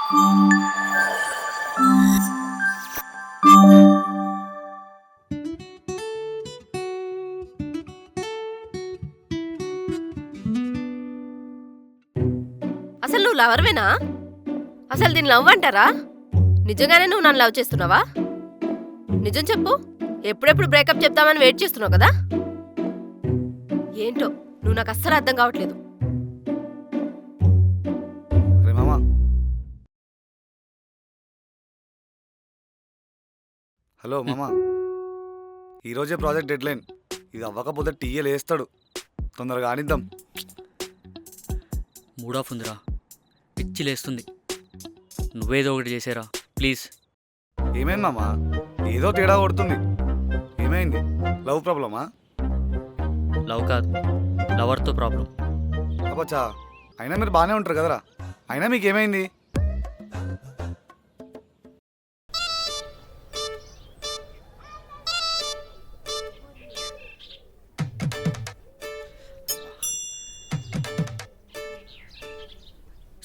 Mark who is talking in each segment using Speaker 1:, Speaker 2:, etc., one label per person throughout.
Speaker 1: అసలు నువ్వు లవర్వేనా? అసలు దీన్ని లవ్ అంటారా? నిజంగానే నువ్వు నన్ను లవ్ చేస్తున్నావా? నిజం చెప్పు. ఎప్పుడెప్పుడు బ్రేకప్ చెప్తామని వెయిట్ చేస్తున్నావు కదా? ఏంటో నువ్వు నాకు అస్సలు అర్థం కావట్లేదు.
Speaker 2: హలో మామా, ఈరోజే ప్రాజెక్ట్ డెడ్లైన్. ఇది అవ్వకపోతే టీఏలు వేస్తాడు. తొందరగా ఆనిద్దాం.
Speaker 3: మూడ్ ఆఫ్ ఉందిరా, పిచ్చి లేస్తుంది. నువ్వేదో ఒకటి చేసేరా ప్లీజ్.
Speaker 2: ఏమైంది మామా? ఏదో తేడా కొడుతుంది. ఏమైంది? లవ్ ప్రాబ్లమా?
Speaker 3: లవ్ కాదు, లవర్తో ప్రాబ్లం.
Speaker 2: అబ్బచ్చా, అయినా మీరు బాగానే ఉంటారు కదరా. అయినా మీకేమైంది?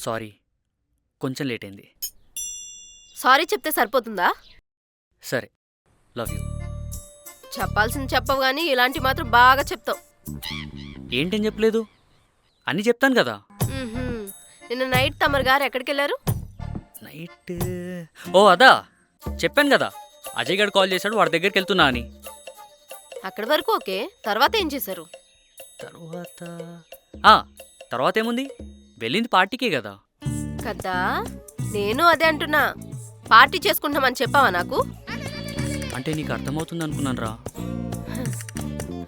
Speaker 3: సారీ, కొంచెం లేట్ అయింది.
Speaker 1: సారీ చెప్తే సరిపోతుందా?
Speaker 3: సరే, లవ్ యూ.
Speaker 1: చెప్పాల్సింది చెప్పవు కానీ ఇలాంటి మాత్రం బాగా చెప్తావు.
Speaker 3: ఏంటని చెప్పలేదు? అన్నీ చెప్తాను కదా.
Speaker 1: నిన్న నైట్ తమరు గారు ఎక్కడికి వెళ్ళారు?
Speaker 3: నైట్ ఓ అదా, చెప్పాను కదా, అజయ్ గారు కాల్ చేశాడు, వాడి దగ్గరికి వెళ్తున్నా అని.
Speaker 1: అక్కడి వరకు ఓకే, తర్వాత ఏం చేశారు?
Speaker 3: తర్వాత ఏముంది, వెళ్ళింది పార్టీకే కదా.
Speaker 1: కదా, నేను అదే అంటున్నా. పార్టీ చేసుకుంటామని చెప్పావా నాకు?
Speaker 3: అంటే నీకు అర్థమవుతుంది అనుకున్నాను రా.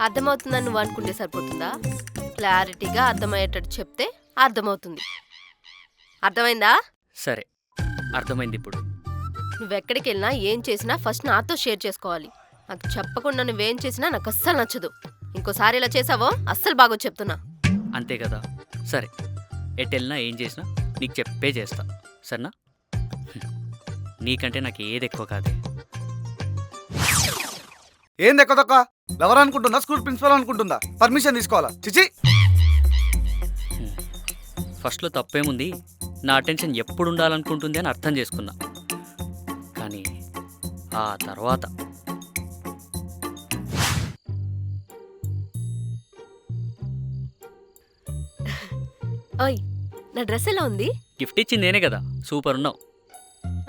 Speaker 1: అర్థమవుతుందని నువ్వు అనుకుంటే సరిపోతుందా? క్లారిటీగా అర్థమయ్యేటట్టు చెప్తే అర్థమవుతుంది. అర్థమైందా?
Speaker 3: సరే, అర్థమైంది. ఇప్పుడు
Speaker 1: నువ్వెక్కడికి వెళ్ళినా ఏం చేసినా ఫస్ట్ నాతో షేర్ చేసుకోవాలి. నాకు చెప్పకుండా నువ్వేం చేసినా నాకు అస్సలు నచ్చదు. ఇంకోసారి ఇలా చేసావో అస్సలు బాగో చెప్తున్నా.
Speaker 3: అంతే కదా. సరే, ఎటెళ్ళినా ఏం చేసినా నీకు చెప్పే చేస్తా, సరేనా? నీకంటే నాకు ఏది ఎక్కువ కాదే.
Speaker 2: ఏం దెక్క దొక్క? లవర్ అనుకుంటుందా, స్కూల్ ప్రిన్సిపల్ అనుకుంటుందా? పర్మిషన్ తీసుకోవాలా? చిచి.
Speaker 3: ఫస్ట్లో తప్పేముంది, నా అటెన్షన్ ఎప్పుడు ఉండాలనుకుంటుంది అని అర్థం చేసుకున్నా. కానీ ఆ తర్వాత
Speaker 1: ఓయ్, నా డ్రెస్ ఎలా ఉంది?
Speaker 3: గిఫ్ట్ ఇచ్చింది నేనే కదా, సూపర్ ఉన్నావు.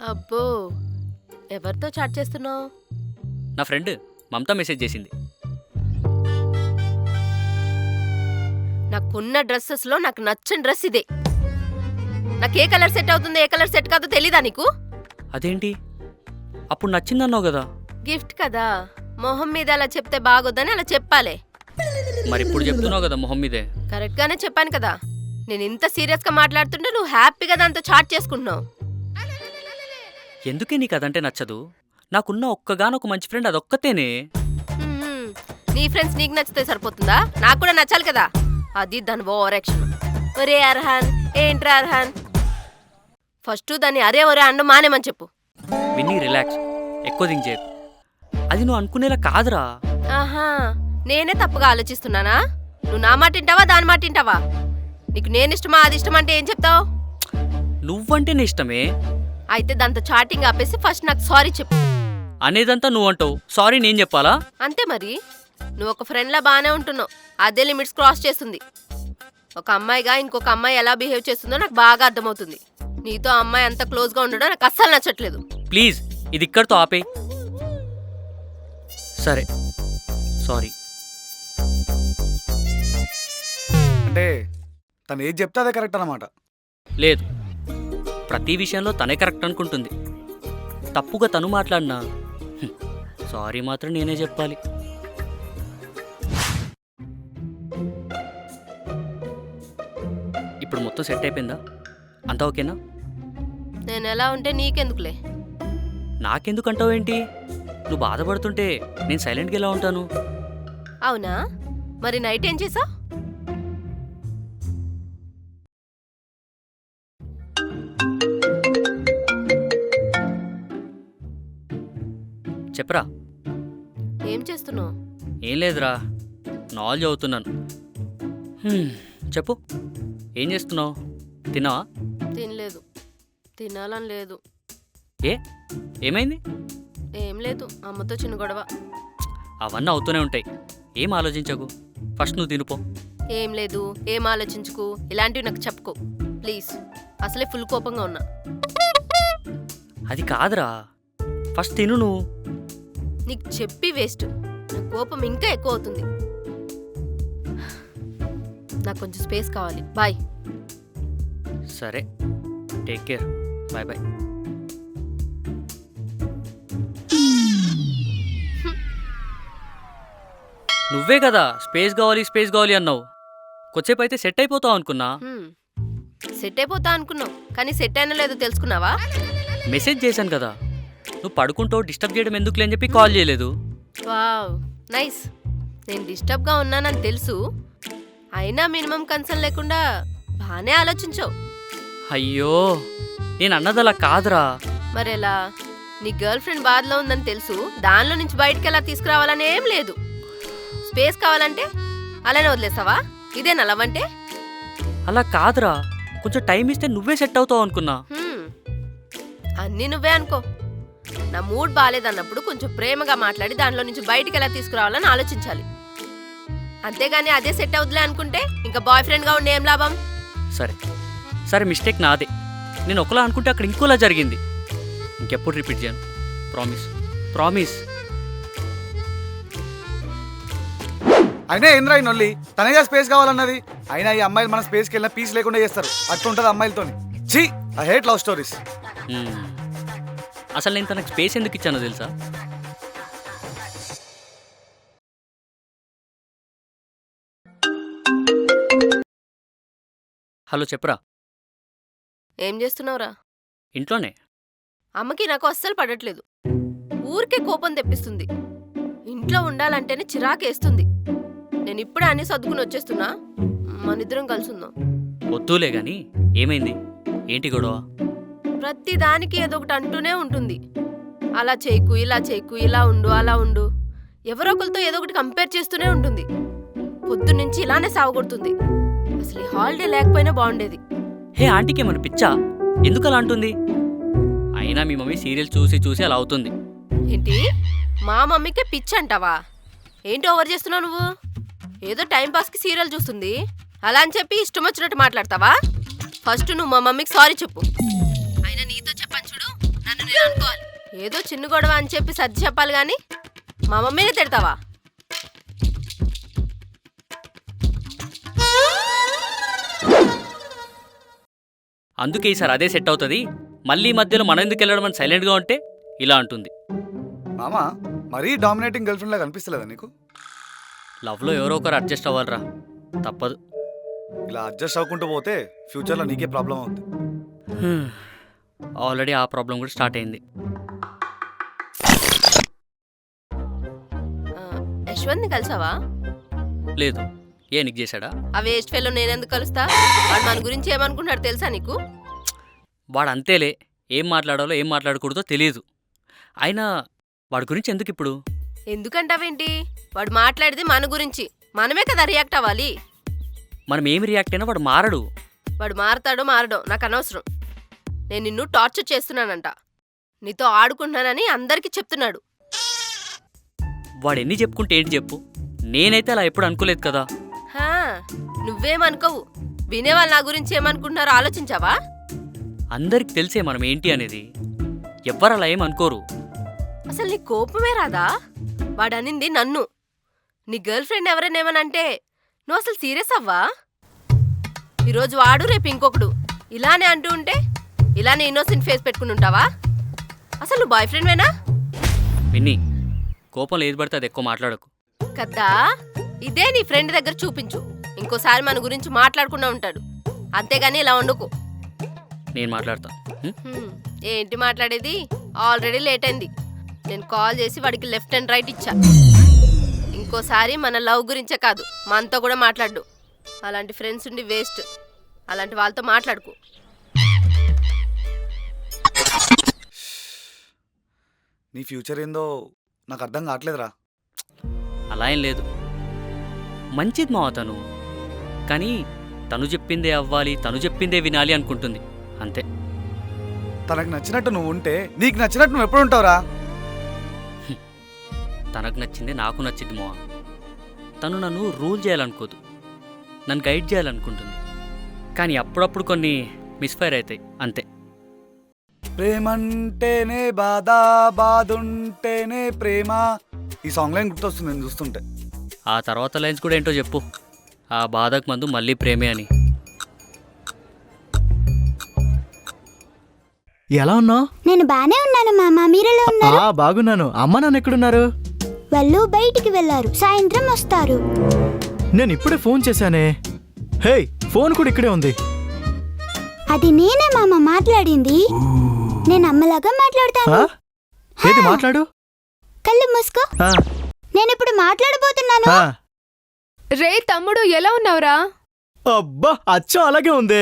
Speaker 1: అబ్బో, ఎవరితో చాట్ చేస్తున్నావు?
Speaker 3: నా ఫ్రెండ్ మమతా మెసేజ్ చేసింది.
Speaker 1: నాకున్న డ్రెస్సెస్లో నాకు నచ్చని డ్రెస్ ఇదే. నాకు ఏ కలర్ సెట్ అవుతుందో ఏ కలర్ సెట్ కాదో తెలీదా నీకు?
Speaker 3: అదేంటి, అప్పుడు నచ్చిందన్నావు కదా.
Speaker 1: గిఫ్ట్ కదా, మొహం మీద అలా చెప్తే బాగోద్దని అలా చెప్పాలే.
Speaker 3: మరి ఇప్పుడు చెప్తున్నావు కదా మొహం మీదే.
Speaker 1: కరెక్ట్గానే చెప్పాను కదా. నేను ఇంత సీరియస్గా మాట్లాడుతుంటే నువ్వు హ్యాపీగా దాంతో చాట్ చేసుకుంటున్నావు.
Speaker 3: ఎందుకే నీకు అదంటే నచ్చదు? నాకున్న ఒక్కగానొక మంచి ఫ్రెండ్ అదొక్కతేనే.
Speaker 1: నీ ఫ్రెండ్స్ నీకు నచ్చితే సరిపోతుందా? నాకు కూడా నచ్చాలి కదా. అది దాని ఓవర్ యాక్షన్. ఒరే అర్హాన్, ఏంట్రా అర్హాన్? ఫస్ట్ దాన్ని అరే ఒరే అండు మానేమని చెప్పు.
Speaker 3: విన్నీ రిలాక్స్, ఎక్కువ థింక్ చేయకు. అది నువ్వు అనుకునేలా కాదురా.
Speaker 1: ఆహా, నేనే తప్పుగా ఆలోచిస్తున్నానా? నువ్వు నా మాట వింటావా దాని మాట వింటావా? నీకు నేను ఇష్టమా అది ఇష్టం అంటే ఏం చెప్తావు?
Speaker 3: నువ్వంటే నీ ఇష్టమే.
Speaker 1: అయితే దాంతో చాటింగ్ ఆపేసి ఫస్ట్ నాకు సారీ చెప్పు.
Speaker 3: అనేదంతా నువ్వు అంటావు, సారీ నేను చెప్పాలా?
Speaker 1: అంతే మరి. నువ్వు ఒక ఫ్రెండ్లా బాగానే ఉంటున్నావు, అదే లిమిట్స్ క్రాస్ చేస్తుంది. ఒక అమ్మాయిగా ఇంకొక అమ్మాయి ఎలా బిహేవ్ చేస్తుందో నాకు బాగా అర్థమవుతుంది. నీతో అమ్మాయి అంత క్లోజ్గా ఉండడం నాకు అస్సలు నచ్చట్లేదు.
Speaker 3: ప్లీజ్, ఇది ఇక్కడితో ఆపే. సరే, సారీ.
Speaker 2: అంటే తను ఏది చెప్తే అదే కరెక్ట్ అన్నమాట.
Speaker 3: లేదు, ప్రతి విషయంలో తనే కరెక్ట్ అనుకుంటుంది. తప్పుగా తను మాట్లాడినా సారీ మాత్రం నేనే చెప్పాలి. ఇప్పుడు మొత్తం సెట్ అయిపోయిందా? అంతా ఓకేనా?
Speaker 1: నేను ఎలా ఉంటే నీకెందుకులే.
Speaker 3: నాకెందుకంటావు ఏంటి? నువ్వు బాధపడుతుంటే నేను సైలెంట్గా ఎలా ఉంటాను?
Speaker 1: అవునా, మరి నైట్ ఏం చేసావు?
Speaker 3: చెప్పరా.
Speaker 1: ఏం చేస్తున్నావు?
Speaker 3: ఏం లేదురా, నాలెడ్జ్ అవుతున్నాను. చెప్పు, ఏం చేస్తున్నావు? తిన్నావా?
Speaker 1: తినలేదు. తినాలని లేదు.
Speaker 3: ఏ ఏమైంది?
Speaker 1: ఏం లేదు, అమ్మతో చిన్న గొడవ.
Speaker 3: అవన్నీ అవుతూనే ఉంటాయి, ఏం ఆలోచించకు. ఫస్ట్ నువ్వు తినుపో.
Speaker 1: ఏం లేదు, ఏం ఆలోచించుకు, ఇలాంటివి నాకు చెప్పుకో ప్లీజ్. అసలే ఫుల్ కోపంగా ఉన్నా.
Speaker 3: అది కాదురా, ఫస్ట్ తిను నువ్వు.
Speaker 1: నీకు చెప్పి వేస్ట్, నా కోపం ఇంకా ఎక్కువ అవుతుంది. నాకు కొంచెం స్పేస్ కావాలి. బాయ్.
Speaker 3: సరే, టేక్ కేర్. Bye bye. నువ్వే కదా స్పేస్ కావాలి అన్నావు. కొద్దిసేపు అయితే సెట్ అయిపోతావు అనుకున్నా.
Speaker 1: సెట్ అయిపోతా అనుకున్నావు, కానీ సెట్ అయినా లేదో తెలుసుకున్నావా?
Speaker 3: మెసేజ్ చేశాను కదా, నువ్వు పడుకుంటావు, డిస్టర్బ్ చేయడం ఎందుకులే అని చెప్పి కాల్ చేయలేదు.
Speaker 1: Wow nice. నేను డిస్టర్బ్గా ఉన్నానని తెలుసు, అయినా మినిమం కన్సర్న్ లేకుండా బాగానే ఆలోచించావు.
Speaker 3: అయ్యో, నేను అన్నది అలా కాదురా.
Speaker 1: మరెలా? నీ గర్ల్ ఫ్రెండ్ బాధలో ఉందని తెలుసు, దానిలో నుంచి బయటికి ఎలా తీసుకురావాలని ఏం లేదు. స్పేస్ కావాలంటే అలానే వదిలేస్తావా? ఇదేనా లవ్ అంటే?
Speaker 3: అలా కాదురా, కొంచెం టైం ఇస్తే నువ్వే సెట్ అవుతావు అనుకున్నా.
Speaker 1: అన్నీ నువ్వే అనుకో. నా మూడ్ బాగాలేదన్నప్పుడు కొంచెం ప్రేమగా మాట్లాడి దానిలో నుంచి బయటికి ఎలా తీసుకురావాలని ఆలోచించాలి. అంతేగాని అదే సెట్ అవుతులే అనుకుంటే ఇంకా బాయ్ ఫ్రెండ్గా ఉండే ఏం లాభం?
Speaker 3: సరే సరే, మిస్టేక్ నాదే. నేను ఒకలా అనుకుంటే అక్కడ ఇంకోలా జరిగింది. ఇంకెప్పుడు రిపీట్ చేయను. Promise promise.
Speaker 2: అయినా ఏంద్రా ఈ నొల్లి? తనగా స్పేస్ కావాలన్నది. అయినా ఈ అమ్మాయిలు మన స్పేస్కి వెళ్ళిన పీస్ లేకుండా చేస్తారు. అట్లుంటది అమ్మాయిలతోని. ఛీ, ఐ హేట్ లవ్ స్టోరీస్.
Speaker 3: అసలు నేను తనకు స్పేస్ ఎందుకు ఇచ్చానో తెలుసా? హలో చెప్పురా.
Speaker 1: ఏం చేస్తున్నావురా?
Speaker 3: ఇంట్లోనే.
Speaker 1: అమ్మకి నాకు అస్సలు పడట్లేదు. ఊరికే కోపం తెప్పిస్తుంది. ఇంట్లో ఉండాలంటేనే చిరాకేస్తుంది. నేను ఇప్పుడే అన్ని సర్దుకుని వచ్చేస్తున్నా. మనిద్దరం కలిసి ఉందాం.
Speaker 3: వద్దులే గాని, ఏమైంది? ఏంటి గొడవ?
Speaker 1: ప్రతి దానికి ఏదో ఒకటి అంటూనే ఉంటుంది. అలా చేయకు, ఇలా చేయకు, ఇలా ఉండు, అలా ఉండు. ఎవరో ఒకరితో ఏదో ఒకటి కంపేర్ చేస్తూనే ఉంటుంది. పొద్దున్నుంచి ఇలానే సావగొడుతుంది. అసలు ఈ హాలిడే లేకపోయినా బాగుండేది.
Speaker 3: హే, ఆంటీకి ఏమన్నా పిచ్చా? ఎందుకు అలా అంటుంది? అయినా మీ మమ్మీ సీరియల్ చూసి చూసి అలా అవుతుంది.
Speaker 1: ఏంటి, మా మమ్మీకే పిచ్చి అంటావా? ఏంటి ఓవర్ చేస్తున్నావు నువ్వు? ఏదో టైంపాస్కి సీరియల్ చూస్తుంది, అలా అని చెప్పి ఇష్టం వచ్చినట్టు మాట్లాడతావా? ఫస్ట్ నువ్వు మా మమ్మీకి సారీ చెప్పు. అయినా నీతో చెప్పాను చూడు, నన్ను నేను అనుకోవాలి. ఏదో చిన్న గొడవ అని చెప్పి సర్ది చెప్పాలి కానీ మా మమ్మీని తిడతావా?
Speaker 3: అందుకే ఈసారి అదే సెట్ అవుతుంది. మళ్ళీ మధ్యలో మనం ఎందుకు వెళ్ళడం అని సైలెంట్గా ఉంటే ఇలా అంటుంది.
Speaker 2: మామా, మరీ డామినేటింగ్ గర్ల్ ఫ్రెండ్ లాగా అనిపిస్తలేదా నీకు?
Speaker 3: లవ్లో ఎవరో ఒకరు అడ్జస్ట్ అవ్వాలిరా, తప్పదు.
Speaker 2: ఇలా అడ్జస్ట్ అవ్వకుంటూ పోతే ఫ్యూచర్లో నీకే ప్రాబ్లం అవుతుంది.
Speaker 3: ఆల్రెడీ ఆ ప్రాబ్లం కూడా స్టార్ట్ అయింది.
Speaker 1: యశ్వంత్ని కలిసావా?
Speaker 3: లేదు. ఏ నీకు చేశాడా?
Speaker 1: ఆ వేస్ట్ ఫెలో నేనెందుకు కలుస్తా? వాడు మన గురించి ఏమనుకుంటాడు తెలుసా నీకు?
Speaker 3: వాడు అంతేలే, ఏం మాట్లాడాలో ఏం మాట్లాడకూడదో తెలియదు. అయినా వాడి గురించి ఎందుకు ఇప్పుడు?
Speaker 1: ఎందుకంటావేంటి? వాడు మాట్లాడితే మన గురించి, మనమే కదా రియాక్ట్ అవ్వాలి.
Speaker 3: మనం ఏమి రియాక్ట్ అయినా వాడు మారడు.
Speaker 1: వాడు మారతాడో మారడో నాకు అనవసరం. నేను నిన్ను టార్చర్ చేస్తున్నానంట, నీతో ఆడుకుంటున్నానని అందరికీ చెప్తున్నాడు.
Speaker 3: వాడు ఎన్ని చెప్పుకుంటే ఏంటి చెప్పు? నేనైతే అలా ఎప్పుడు అనుకోలేదు కదా.
Speaker 1: హా, నువ్వేమనుకోవు, వినేవాళ్ళు నా గురించి ఏమనుకుంటున్నారో ఆలోచించావా?
Speaker 3: అందరికి తెలిసే మనం ఏంటి అనేది. ఎవ్వరు అలా ఏమనుకోరు.
Speaker 1: అసలు నీ కోపమే రాదా? వాడనింది నన్ను. నీ గర్ల్ ఫ్రెండ్ ఎవరైనా ఏమనంటే నువ్వు అసలు సీరియస్ అవ్వా? ఈరోజు వాడు, రేపు ఇంకొకడు ఇలానే అంటూ ఉంటే ఇలానే ఇన్నోసెంట్ ఫేస్ పెట్టుకుని ఉంటావా? అసలు నువ్వు బాయ్ ఫ్రెండ్వేనా?
Speaker 3: విన్నీ, కోపంలో ఏది పడితే అది ఎక్కువ మాట్లాడకు
Speaker 1: కదా. ఇదే నీ ఫ్రెండ్ దగ్గర చూపించు, ఇంకోసారి మన గురించి మాట్లాడకుండా ఉంటాడు. అంతేగాని ఇలా వండుకో.
Speaker 3: నేను మాట్లాడతా.
Speaker 1: ఏంటి మాట్లాడేది? ఆల్రెడీ లేట్ అయింది. నేను కాల్ చేసి వాడికి లెఫ్ట్ అండ్ రైట్ ఇచ్చా. ఇంకోసారి మన లవ్ గురించే కాదు, మనతో కూడా మాట్లాడు. అలాంటి ఫ్రెండ్స్ ఉండి వేస్ట్. అలాంటి వాళ్ళతో మాట్లాడుకో.
Speaker 2: నీ ఫ్యూచర్ ఏందో నాకు అర్థం కావట్లేదురా.
Speaker 3: అలా ఏం లేదు, మంచిది మావ తను. కానీ తను చెప్పిందే అవ్వాలి, తను చెప్పిందే వినాలి అనుకుంటుంది, అంతే.
Speaker 2: తనకు నచ్చినట్టు నువ్వు ఉంటే నీకు నచ్చినట్టు నువ్వు ఎప్పుడు ఉంటావురా?
Speaker 3: తనకు నచ్చింది నాకు నచ్చింది మోహ. తను నన్ను రూల్ చేయాలనుకోదు, నన్ను గైడ్ చేయాలనుకుంటుంది. కానీ అప్పుడప్పుడు కొన్ని మిస్ఫైర్ అవుతాయి అంతే.
Speaker 2: ప్రేమంటేనే బాధ, బాధుంటేనే ప్రేమ. ఈ సాంగ్ లైన్ గుర్తొస్తుంది నేను చూస్తుంటే.
Speaker 3: ఆ తర్వాత లైన్స్ కూడా ఏంటో చెప్పు. ఆ బాధకు మందు మళ్ళీ ప్రేమే అని.
Speaker 4: ఎలా ఉన్నావు?
Speaker 5: నేను బానే ఉన్నాను మామ, మీరెలా ఉన్నారు?
Speaker 4: బాగున్నాను. అమ్మ నాన్న ఎక్కడున్నారు?
Speaker 5: వాళ్ళు బయటికి వెళ్ళారు, సాయంత్రం వస్తారు.
Speaker 4: నేను ఇప్పుడే ఫోన్ చేశానే. హే, ఫోన్ కూడా ఇక్కడే ఉంది.
Speaker 5: అది నేనే మామ మాట్లాడింది. నేను అమ్మలాగా మాట్లాడతాను.
Speaker 4: ఏది మాట్లాడు?
Speaker 5: కళ్ళు మూసుకో. నేను ఇప్పుడు మాట్లాడబోతున్నాను.
Speaker 6: రే తమ్ముడు, ఎలా ఉన్నావురా?
Speaker 4: అబ్బా, అచ్చం అలాగే ఉంది.